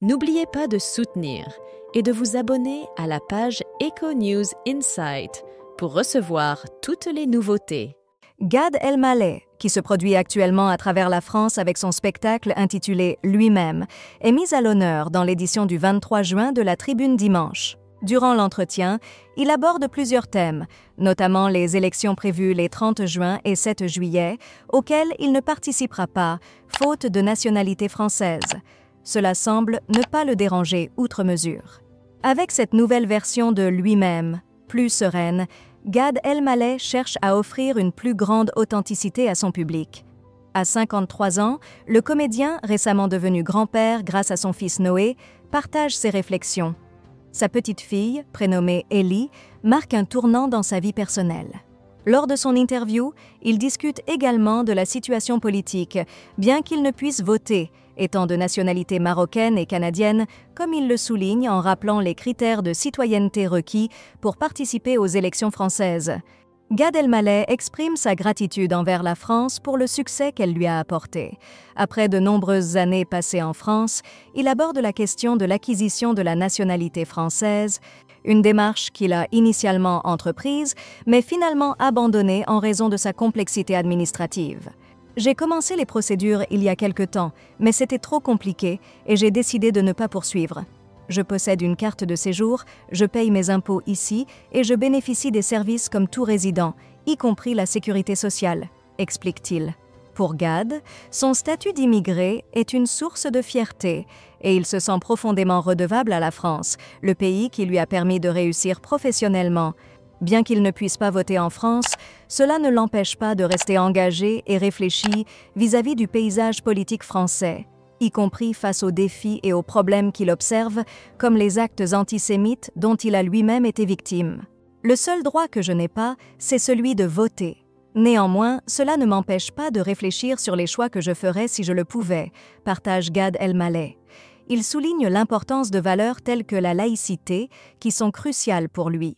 N'oubliez pas de soutenir et de vous abonner à la page Eco News Insight pour recevoir toutes les nouveautés. Gad Elmaleh, qui se produit actuellement à travers la France avec son spectacle intitulé « Lui-même », est mis à l'honneur dans l'édition du 23 juin de la Tribune Dimanche. Durant l'entretien, il aborde plusieurs thèmes, notamment les élections prévues les 30 juin et 7 juillet, auxquelles il ne participera pas, faute de nationalité française. Cela semble ne pas le déranger outre mesure. Avec cette nouvelle version de lui-même, plus sereine, Gad Elmaleh cherche à offrir une plus grande authenticité à son public. À 53 ans, le comédien, récemment devenu grand-père grâce à son fils Noé, partage ses réflexions. Sa petite fille, prénommée Ellie, marque un tournant dans sa vie personnelle. Lors de son interview, il discute également de la situation politique, bien qu'il ne puisse voter, étant de nationalité marocaine et canadienne, comme il le souligne en rappelant les critères de citoyenneté requis pour participer aux élections françaises. Gad Elmaleh exprime sa gratitude envers la France pour le succès qu'elle lui a apporté. Après de nombreuses années passées en France, il aborde la question de l'acquisition de la nationalité française, une démarche qu'il a initialement entreprise, mais finalement abandonnée en raison de sa complexité administrative. J'ai commencé les procédures il y a quelque temps, mais c'était trop compliqué et j'ai décidé de ne pas poursuivre. Je possède une carte de séjour, je paye mes impôts ici et je bénéficie des services comme tout résident, y compris la sécurité sociale, explique-t-il. Pour Gad, son statut d'immigré est une source de fierté et il se sent profondément redevable à la France, le pays qui lui a permis de réussir professionnellement. Bien qu'il ne puisse pas voter en France, cela ne l'empêche pas de rester engagé et réfléchi vis-à-vis du paysage politique français, y compris face aux défis et aux problèmes qu'il observe, comme les actes antisémites dont il a lui-même été victime. Le seul droit que je n'ai pas, c'est celui de voter. Néanmoins, cela ne m'empêche pas de réfléchir sur les choix que je ferais si je le pouvais, partage Gad Elmaleh. Il souligne l'importance de valeurs telles que la laïcité, qui sont cruciales pour lui.